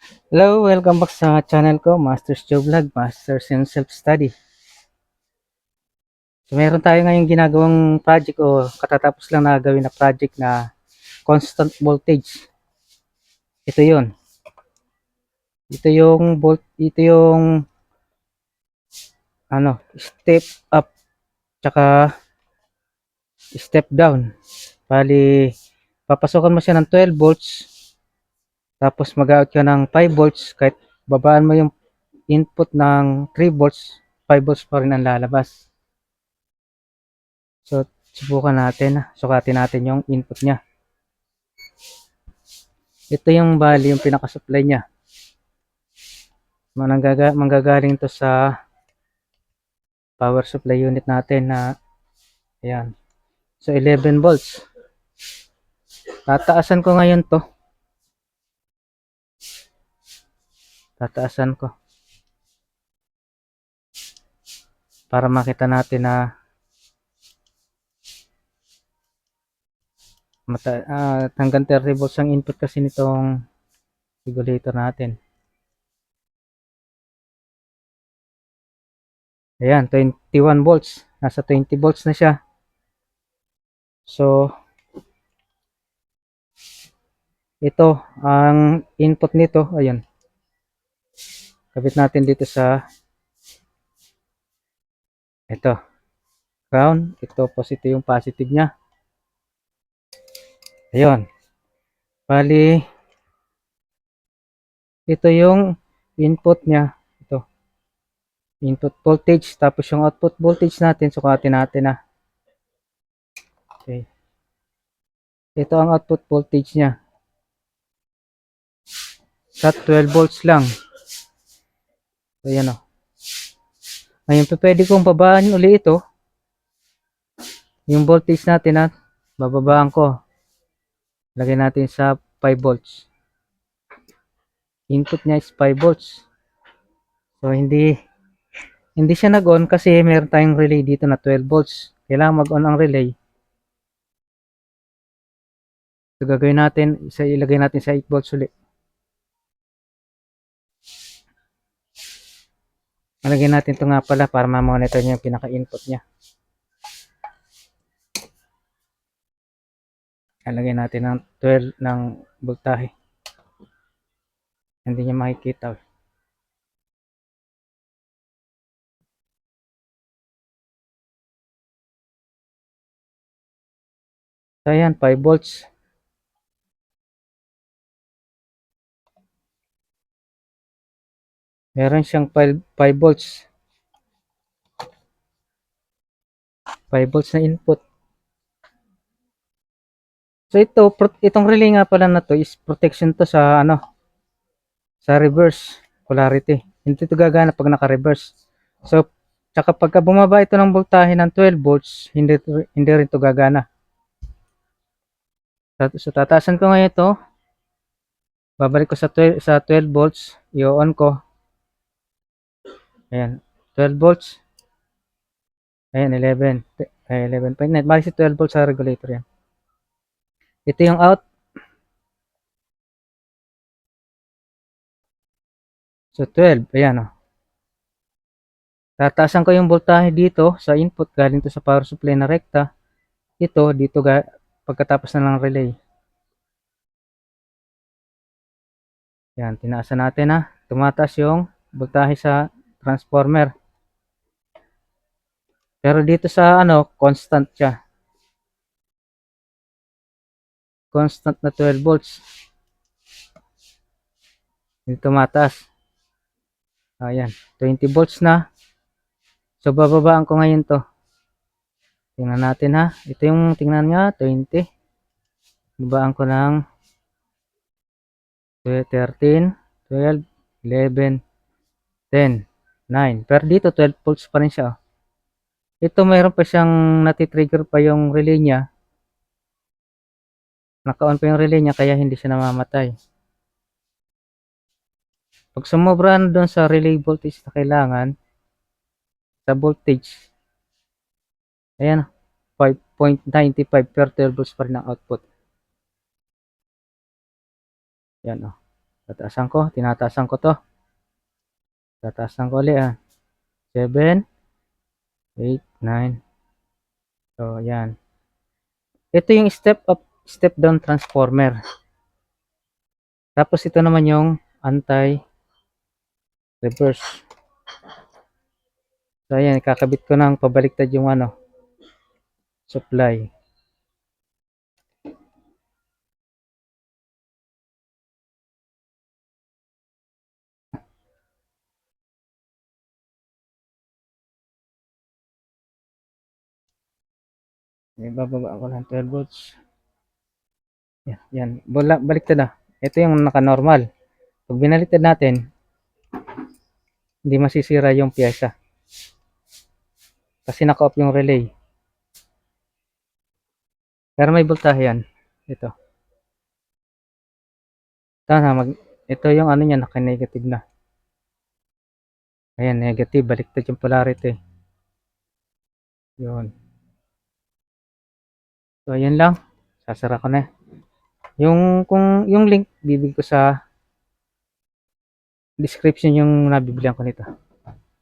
Hello, welcome back sa channel ko, Masters Joe Vlog, Masters in Self-Study. So, meron tayo ngayong ginagawang project o katatapos lang na gawin na project na constant voltage. Ito yun. Ito yung step up tsaka step down. Bali, papasokan mo siya ng 12 volts, tapos mag-out ka ng 5 volts, kahit babaan mo yung input ng 3 volts, 5 volts pa rin ang lalabas. So, subukan natin. Sukatin natin yung input niya. Ito yung bali, yung pinaka-supply niya. Manggagaling to sa power supply unit natin na, ayan. So, 11 volts. Tataasan ko ngayon to. Tataasan ko. Para makita natin na hanggang 30 volts ang input kasi nitong regulator natin. Ayan, 21 volts. Nasa 20 volts na siya. So, ito, ang input nito, ayun. Kabit natin dito sa, ito, ground. Ito, positive yung positive niya. Ayun. Bali, ito yung input niya. Ito, input voltage. Tapos yung output voltage natin, sukatin natin na. Okay. Ito ang output voltage niya. Sa 12 volts lang. So, yan o. Ngayon, pwede kong babaan uli ito. Yung voltage natin na bababaan ko. Lagay natin sa 5 volts. Input niya is 5 volts. So, hindi siya nag-on kasi meron tayong relay dito na 12 volts. Kailangan mag-on ang relay. So, gagawin natin, ilagay natin sa 8 volts ulit. Malagyan natin ito nga pala para ma-monitor niya yung pinaka-input niya. Lagyan natin ng 12 ng voltahe. Hindi niya makikita. So, ayan, 5 volts. Meron siyang 5 volts. 5 volts na input. So, itong relay nga pala na to is protection to sa sa reverse polarity. Hindi ito gagana pag naka-reverse. So, tsaka pagka bumaba ito ng voltahe ng 12 volts, hindi rin ito gagana. So, tataasan ko ngayon ito. Babalik ko sa 12 volts. I-on ko. Ayan. 12 volts. Ayan, 11. 11.9. Balik si 12 volts sa regulator yan. Ito yung out. So, 12. Ayan, oh. Tataasan ko yung voltahe dito sa input galing to sa power supply na rekta. Ito, dito pagkatapos na ng relay. Yan, tinaasan natin na. Tumataas yung voltahe sa transformer. Pero dito sa constant siya. Constant na 12 volts. Dito tumataas. Ayan, 20 volts na. So, bababaan ko ngayon to. Tingnan natin ha. Ito yung tingnan nga, 20. Babaan ko ng 13, 12, 11, 10, 9. Pero dito 12 volts pa rin siya. Ito mayroon pa siyang natitrigger pa yung relay niya. Naka-on pa yung relay niya kaya hindi siya namamatay. Pag sumobra na doon sa relay voltage na kailangan, sa voltage, ayan, 5.95 per 12 volts pa rin ang output. Yan o. Tinataasan ko to. Tataasan ko ulit 7, 8, 9. So, yan. Ito yung step up, step down transformer. Tapos ito naman yung anti-reverse. So, ayan, kakabit ko ng pabaliktad yung supply. Ibababa ko lang 12 volts. Yan. Baliktad na. Ito yung naka-normal. Pag binaliktad natin, hindi masisira yung piyesa. Kasi naka-off yung relay. Pero may voltahe yan. Ito. Ito yung niya, naka-negative na. Ayan, negative. Baliktad yung polarity. Yun. So, ayan lang. Sasara ko na. Yung link, bibig ko sa description yung nabibilihan ko nito.